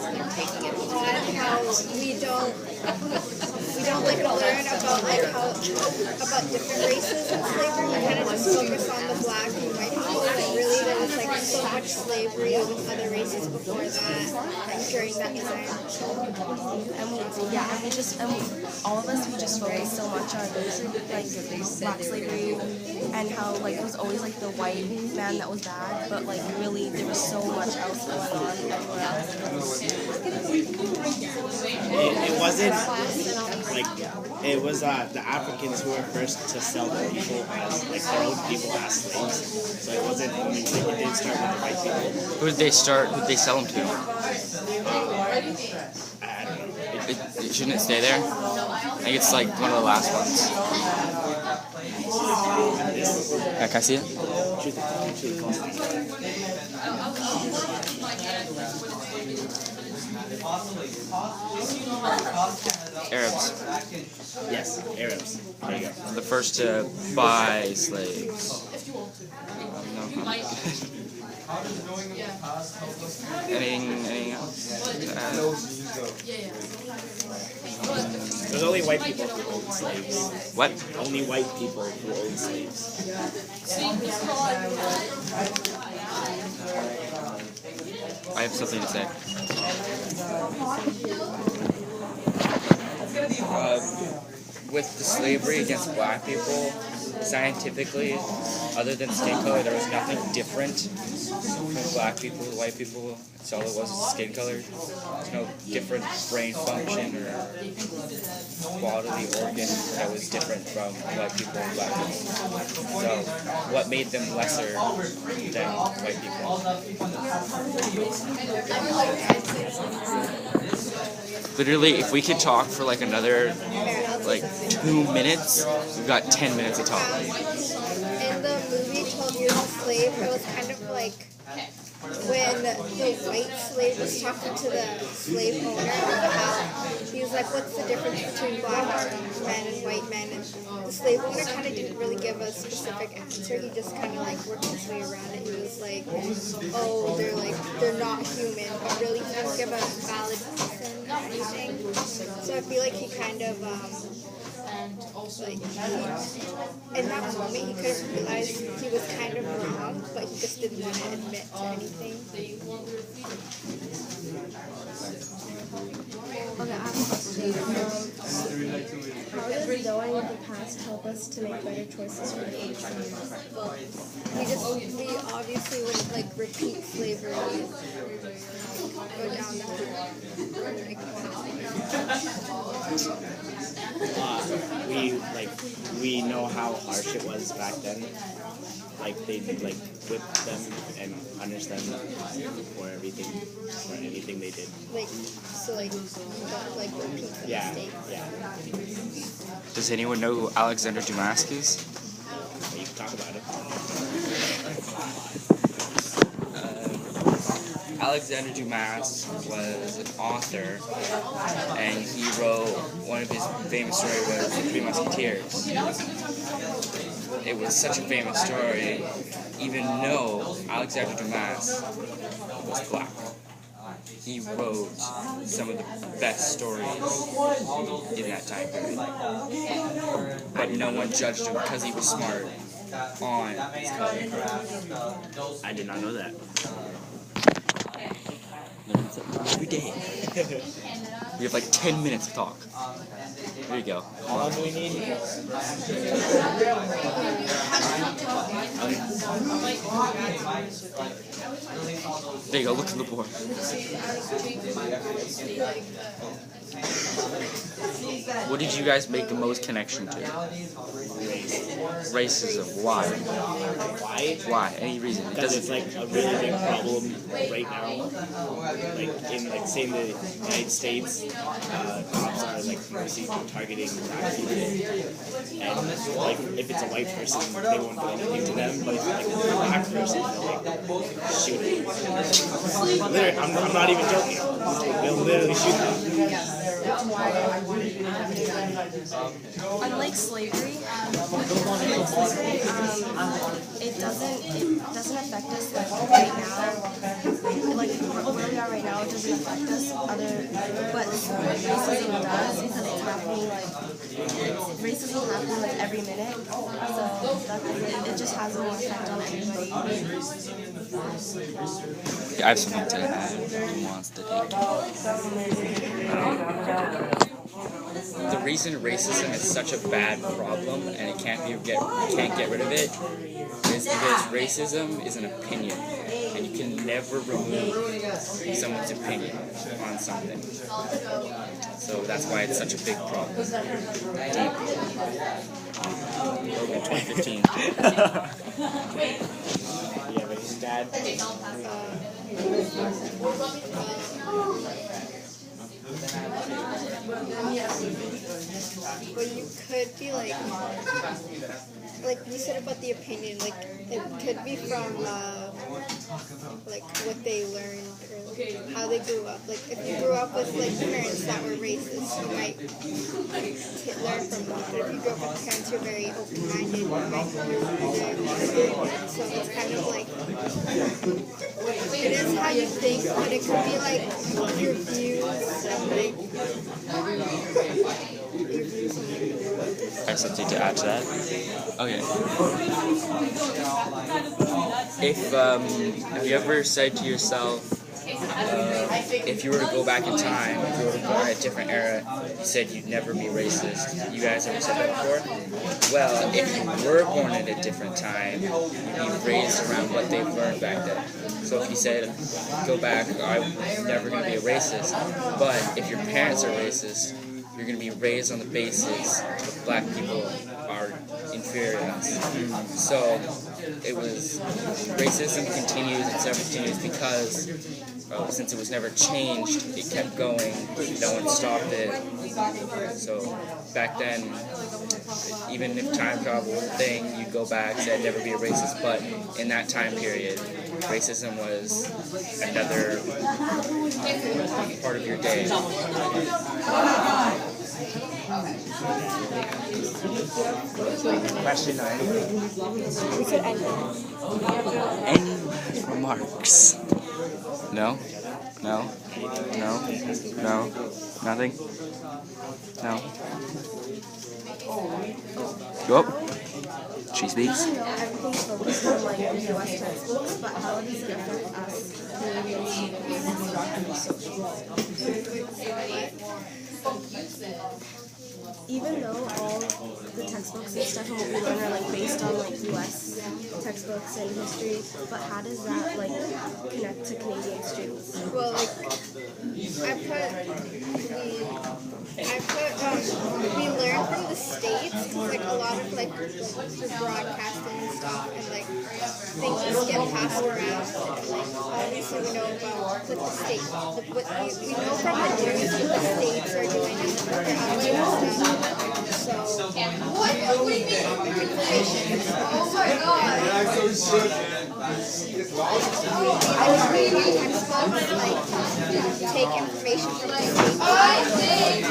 on how we don't like learn about like how about different races in slavery. We kind of just focus on the black and white people, and really there was like so much slavery with other races before that, like during that time. And all of us, we just focus so much on like black slavery and how like it was always like the white man that was bad, but like really there was so much else going on everywhere else. It wasn't like it was the Africans who were first to sell the people as like their own people as slaves. So it wasn't only like it didn't start with the white people. Who did they start? Who did they sell them to? I don't know. It shouldn't it stay there? I think it's like one of the last ones. Yeah, can I see it? Arabs. Yes, Arabs. There you go. The first to buy slaves. No. Anything else? There's only white people who owned slaves. What? Only white people who owned slaves. I have something to say. With the slavery against black people, scientifically, other than skin color, there was nothing different from black people to white people. That's all it was, skin color. There's no different brain function or bodily organ that was different from white people and black people. So, what made them lesser than white people? Literally, if we could talk for like another 2 minutes, we've got 10 minutes to talk. In the movie 12 Years a Slave, it was kind of like when the white slave was talking to the slave owner about how he was like, what's the difference between black men and white men? And the slave owner kind of didn't really give a specific answer. He just kind of like worked his way around it. He was like, oh, they're not human, but really he didn't give a valid reason or anything. So I feel like he kind of in that moment he could have realized he was kind of wrong, but he just didn't want to admit to anything. Okay, I have a question. How does knowing the past help us to make better choices for the future? We obviously wouldn't like repeat slavery, go down that we know how harsh it was back then. Like they like whip them and punish them for anything they did. Repeat the mistake. Yeah. Does anyone know who Alexander Dumas is? You can talk about it. Alexander Dumas was an author, and he wrote, one of his famous stories was The Three Musketeers. It was such a famous story, even though Alexander Dumas was black. He wrote some of the best stories in that time period. But no one judged him because he was smart on his color. I did not know that. Every day. We have like 10 minutes to talk. There you go. How long do we need? There you go, look at the board. What did you guys make the most connection to? Racism. Why? Why? Any reason? Because it's like a really big problem right now. Like in say in the United States, cops are like mostly targeting black people, and like if it's a white person, they won't do anything to them. But if like a black person, they'll like shoot them. Literally, I'm not even joking. They'll literally shoot them. Unlike slavery, it doesn't affect us like right now. Like where we are right now, it doesn't affect us. But racism does because it's happening racism happens like every minute. So it just has an effect on everybody. I have something to add. Who wants to take it? The reason racism is such a bad problem and it can't get rid of it is because racism is an opinion, and you can never remove someone's opinion on something. So that's why it's such a big problem. Deep. Logan 2015. Yeah, but his dad. Well, you could be like you said about the opinion, like it could be from like what they learned or how they grew up. Like if you grew up with like parents that were racist, you might learn from them. But if you grew up with parents who are very open-minded, you might learn. So it's kind of like it is how you think, but it could be like your views and like your views and I have something to add to that. Okay. If you ever said to yourself, if you were to go back in time, if you were born in a different era, you said you'd never be racist. You guys ever said that before? Well, if you were born at a different time, you'd be raised around what they've learned back then. So if you said, go back, I'm never going to be a racist, but if your parents are racist, you're going to be raised on the basis that black people are inferior to us. So it was, racism continues because since it was never changed, it kept going, no one stopped it. So back then, even if time travel was a thing, you'd go back, say I'd never be a racist, but in that time period, racism was another part of your day. Question 9. Any remarks? No? No? No? No? Nothing? No? Go up. She speaks. Everything's focused on like the US textbooks, but how does it affect us even though all the textbooks and stuff and what we learn are like based on like US textbooks and history, but how does that like connect to Canadian students? well, like we learn from the States, because like a lot of like the broadcasting and stuff and like things just get passed around, and like obviously we know about what the States, we know from the news what the States are doing and what they're up to and stuff. So I would read my textbooks and like take information from the States.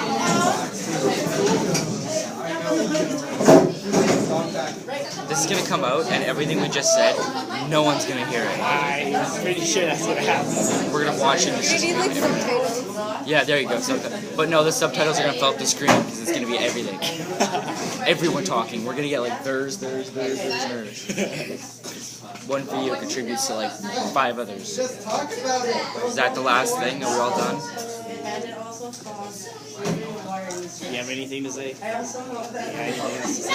This is going to come out, and everything we just said, no one's going to hear it. I'm pretty sure that's what happened. We're going to watch it. You need like subtitles. Yeah, there you go. But no, the subtitles are going to fill up the screen because it's going to be everything. Everyone talking. We're going to get like theirs. One video contributes to like 5 others. Is that the last thing? Are we all done? You have anything to say? Yeah, anything else to say?